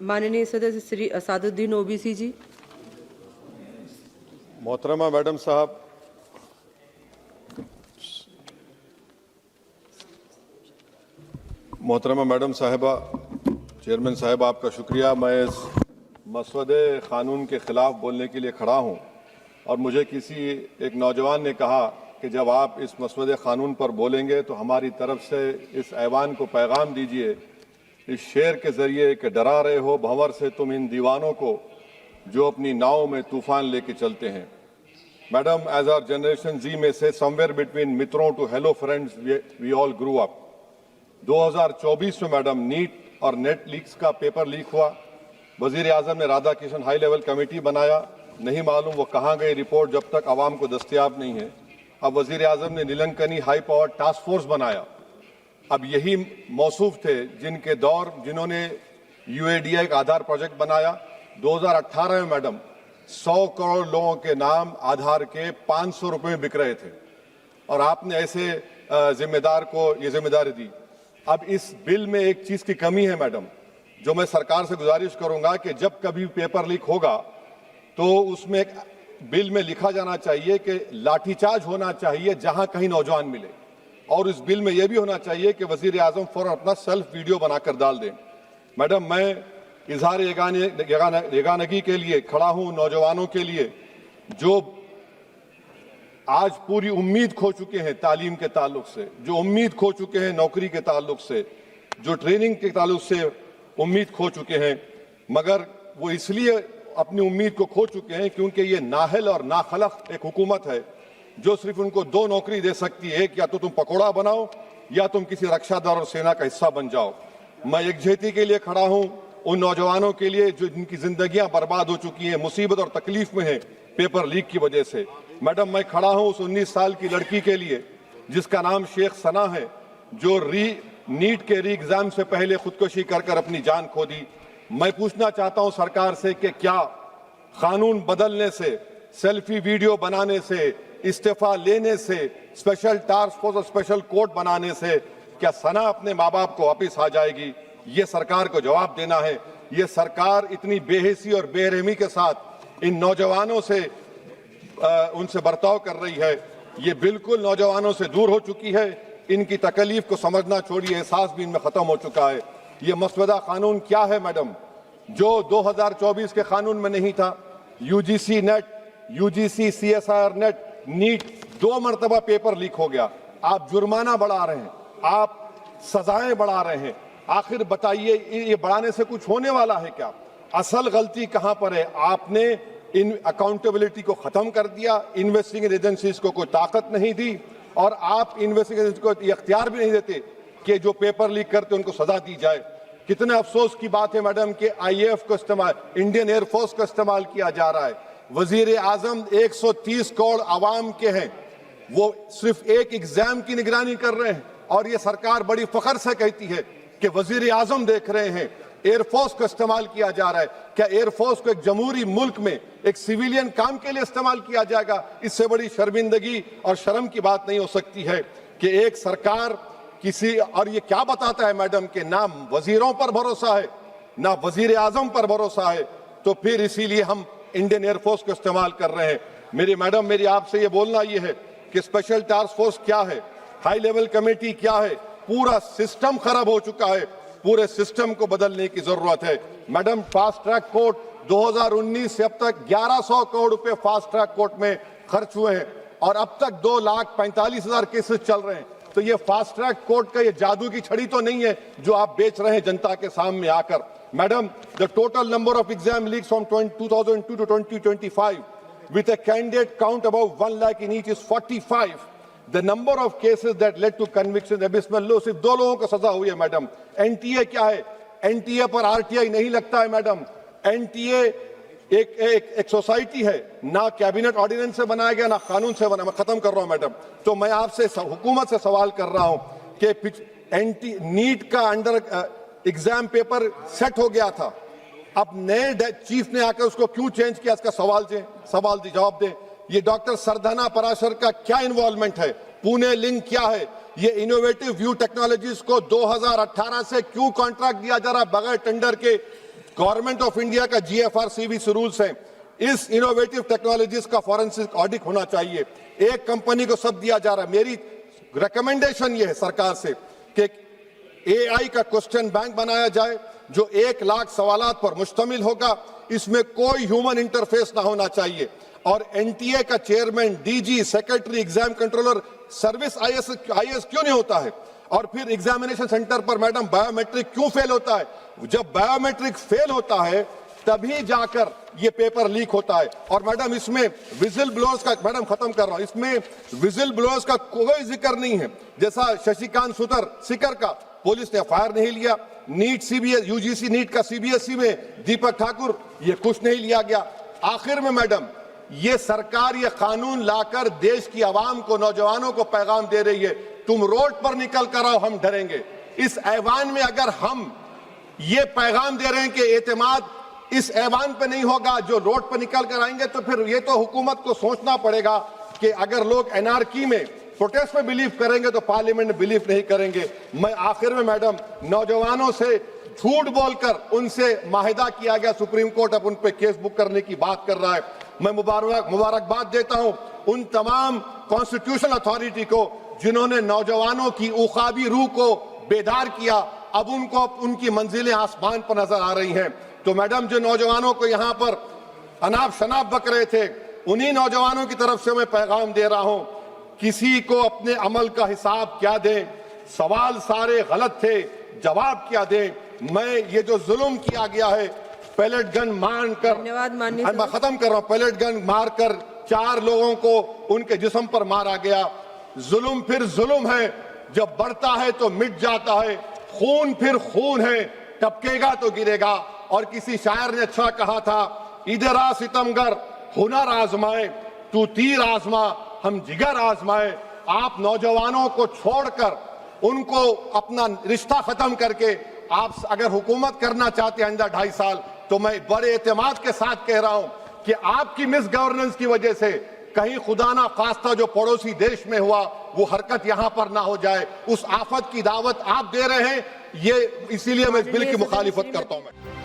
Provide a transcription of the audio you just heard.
माननीय सदस्य श्री असादुद्दीन ओबीसी जी। मोहतरमा मैडम साहब, मोहतरमा मैडम साहिबा, चेयरमैन साहब आपका शुक्रिया। मैं इस मसवदे क़ानून के ख़िलाफ़ बोलने के लिए खड़ा हूँ और मुझे किसी एक नौजवान ने कहा कि जब आप इस मसवदे क़ानून पर बोलेंगे तो हमारी तरफ से इस ऐवान को पैगाम दीजिए इस शेर के ज़रिए कि डरा रहे हो भंवर से तुम इन दीवानों को जो अपनी नाव में तूफ़ान लेके चलते हैं। Madam, as our generation Z में से समवेयर बिटवीन मित्रों to hello friends we all grew up. 2024 में मैडम नीट और नेट लीक्स का पेपर लीक हुआ। वजीर आजम ने Radha Kishan high level committee बनाया, नहीं मालूम वो कहाँ गई रिपोर्ट जब तक आवाम को दस्तयाब नहीं है। अब वजीर आजम ने नीलंकनी हाई पावर टास्क फोर्स बनाया। अब यही मौसूफ थे जिन्होंने UADI का आधार प्रोजेक्ट बनाया। 2018 में मैडम 100 करोड़ लोगों के नाम आधार के 500 रुपए में बिक रहे थे और आपने ऐसे जिम्मेदार को ये जिम्मेदारी दी। अब इस बिल में एक चीज की कमी है मैडम, जो मैं सरकार से गुजारिश करूंगा कि जब कभी पेपर लीक होगा तो उसमें एक बिल में लिखा जाना चाहिए कि लाठीचार्ज होना चाहिए जहां कहीं नौजवान मिले, और इस बिल में यह भी होना चाहिए कि वजीर आजम फौरन अपना सेल्फ वीडियो बनाकर डाल दें। मैडम, मैं इजहार यगानगी के लिए खड़ा हूं नौजवानों के लिए जो आज पूरी उम्मीद खो चुके हैं तालीम के ताल्लुक से, जो उम्मीद खो चुके हैं नौकरी के ताल्लुक से, जो ट्रेनिंग के ताल्लुक से उम्मीद खो चुके हैं, मगर वो इसलिए अपनी उम्मीद को खो चुके हैं क्योंकि ये नाहल और नाखलक एक हुकूमत है जो सिर्फ उनको दो नौकरी दे सकती है, एक या तो तुम पकौड़ा बनाओ या तुम किसी रक्षा दल और सेना का हिस्सा बन जाओ। मैं एकजुहती के लिए खड़ा हूं उन नौजवानों के लिए जो जिनकी जिंदगियां बर्बाद हो चुकी हैं, मुसीबत और तकलीफ में है पेपर लीक की वजह से। मैडम, मैं खड़ा हूं उस 19 साल की लड़की के लिए जिसका नाम शेख सना है, जो नीट के री एग्जाम से पहले खुदकुशी कर अपनी जान खो दी। मैं पूछना चाहता हूं सरकार से कि क्या कानून बदलने से, सेल्फी वीडियो बनाने से, इस्तीफा लेने से, स्पेशल टास्क फोर्स और स्पेशल कोर्ट बनाने से क्या सना अपने माँ बाप को वापिस आ जाएगी? ये सरकार को जवाब देना है। ये सरकार इतनी बेहिसी और बेरहमी के साथ इन नौजवानों से उनसे बर्ताव कर रही है, ये बिल्कुल नौजवानों से दूर हो चुकी है। इनकी तकलीफ को समझना छोड़िए, एहसास भी इनमें खत्म हो चुका है। ये मसवदा कानून क्या है मैडम, जो 2024 के कानून में नहीं था? UGC net, UGC CSIR net, NEET 2 मरतबा पेपर लीक हो गया। आप जुर्माना बढ़ा रहे हैं, आप सजाएं बढ़ा रहे हैं। आखिर बताइए, ये बढ़ाने से कुछ होने वाला है क्या? असल गलती कहां पर है? आपने इन अकाउंटेबिलिटी को खत्म कर दिया, इन्वेस्टिगेटिंग एजेंसीज को कोई ताकत नहीं दी, और आप इन्वेस्टिगेशन को ये अख्तियार भी नहीं देते कि जो पेपर लीक करते उनको सजा दी जाए। कितने अफसोस की बात है मैडम कि IAF को इस्तेमाल, इंडियन एयरफोर्स का इस्तेमाल किया जा रहा है। वजीर आजम 130 करोड़ आवाम के हैं, वो सिर्फ एक एग्जाम की निगरानी कर रहे हैं, और ये सरकार बड़ी फख्र से कहती है कि वजीर आजम देख रहे हैं। एयरफोर्स का इस्तेमाल किया जा रहा है। क्या एयरफोर्स को एक जमहूरी मुल्क में एक सिविलियन काम के लिए इस्तेमाल किया जाएगा? इससे बड़ी शर्मिंदगी और शर्म की बात नहीं हो सकती है कि एक सरकार किसी, और ये क्या बताता है मैडम कि ना वजीरों पर भरोसा है ना वजीर आजम पर भरोसा है, तो फिर इसीलिए हम इंडियन एयरफोर्स को इस्तेमाल कर रहे हैं। मेरी मैडम, मेरी आपसे ये बोलना ये है कि स्पेशल टास्क फोर्स क्या है, हाई लेवल कमेटी क्या है? पूरा सिस्टम खराब हो चुका है, पूरे सिस्टम को बदलने की जरूरत है। मैडम, फास्ट ट्रैक कोर्ट 2019 से अब तक 1100 करोड़ रुपए फास्ट ट्रैक कोर्ट में खर्च हुए हैं और अब तक 2,45,000 केसेस चल रहे हैं। तो ये फास्ट ट्रैक कोर्ट का ये जादू की छड़ी तो नहीं है जो आप बेच रहे हैं जनता के सामने आकर। Madam, the total number of exam leaks from 2002 to 2025 with a candidate count above 1 lakh in each is 45. The number of cases that led to conviction abysmal low। सिर्फ 2 लोगों को सजा हुई है मैडम। NTA क्या है? NTA पर RTI नहीं लगता है मैडम। NTA एक सोसाइटी है, ना कैबिनेट ऑर्डिनेंस से बनाया गया ना कानून से बना। मैं खत्म कर रहा हूं मैडम। तो मैं आपसे हुकूमत से सवाल कर रहा हूं कि नीट का अंडर एग्जाम पेपर सेट हो गया था, अब नए चीफ ने आकर उसको क्यों चेंज किया? इसका जवाब दें। ये डॉक्टर सरदाना पराशर का क्या इन्वॉल्वमेंट है? पुणे लिंक क्या है? ये इनोवेटिव व्यू टेक्नोलॉजीज को 2018 से क्यों कॉन्ट्रैक्ट दिया जा रहा बगैर टेंडर के? गवर्नमेंट ऑफ इंडिया का GFR रूल्स हैं, इस इनोवेटिव टेक्नोलॉजीज का फॉरेंसिक ऑडिट होना चाहिए। एक कंपनी को सब दिया जा रहा है। मेरी रिकमेंडेशन ये है सरकार से कि AI का क्वेश्चन बैंक बनाया जाए जो 1 लाख सवालात पर मुश्तमिल होगा, इसमें कोई ह्यूमन इंटरफेस ना होना चाहिए। और NTA का chairman, DG, secretary, exam controller, service IAS क्यों नहीं होता है? और फिर एग्जामिनेशन सेंटर पर मैडम बायोमेट्रिक क्यों फेल होता है? जब बायोमेट्रिक फेल होता है तभी जाकर ये पेपर लीक होता है। और मैडम इसमें विजिल ब्लोअर्स का, मैडम खत्म कर रहा हूं, इसमें विजिल ब्लोअर्स का कोई जिक्र नहीं है। जैसा शशिकांत सिकर का पुलिस ने FIR नहीं लिया, नीट UGC नीट का CBSE में दीपक ठाकुर, ये कुछ नहीं लिया गया। आखिर में मैडम ये सरकार ये कानून लाकर देश की आवाम को, नौजवानों को पैगाम दे रही है, तुम रोड पर निकल कर आओ, हम डरेंगे। इस ऐवान में अगर हम ये पैगाम दे रहे हैं कि एतमाद इस ऐवान पे नहीं होगा, जो रोड पर निकल कर आएंगे, तो फिर ये तो हुकूमत को सोचना पड़ेगा कि अगर लोग एनआरकी में, प्रोटेस्ट में बिलीव करेंगे तो पार्लियामेंट में बिलीव नहीं करेंगे। मैं आखिर में मैडम नौजवानों से झूठ बोलकर उनसे माहिदा किया गया, सुप्रीम कोर्ट अब उन पे केस बुक करने की बात कर रहा है। मैं मुबारकबाद देता हूं उन तमाम कॉन्स्टिट्यूशनल अथॉरिटी को जिन्होंने नौजवानों की उखाबी रूह को बेदार किया। अब उनको उनकी मंजिलें आसमान पर नजर आ रही हैं। तो मैडम जो नौजवानों को यहाँ पर अनाप शनाप बक रहे थे, उन्हीं नौजवानों की तरफ से मैं पैगाम दे रहा हूं, किसी को अपने अमल का हिसाब क्या दें, सवाल सारे गलत थे, जवाब क्या दें। मैं ये जो जुल्म किया गया है, पैलेट गन मारकर, धन्यवाद माननीय मैं खत्म कर रहा हूं, पैलेट गन मारकर 4 लोगों को उनके जिस्म पर मारा गया। जुल्म फिर जुल्म है, जब बढ़ता है तो मिट जाता है। खून फिर खून है, टपकेगा तो गिरेगा। और किसी शायर ने अच्छा कहा था, इधर आ सितमगर हुनर आजमाए, तू तीर आजमा हम जिगर आजमाए। आप नौजवानों को छोड़कर उनको अपना रिश्ता खत्म करके आप अगर हुकूमत करना चाहते हैं आइंदा 2.5 साल, तो मैं बड़े एतमाद के साथ कह रहा हूं कि आपकी मिस गवर्नेंस की वजह से कहीं खुदा ना खास्ता जो पड़ोसी देश में हुआ वो हरकत यहां पर ना हो जाए। उस आफत की दावत आप दे रहे हैं, ये इसीलिए मैं इस बिल की मुखालिफत करता हूं।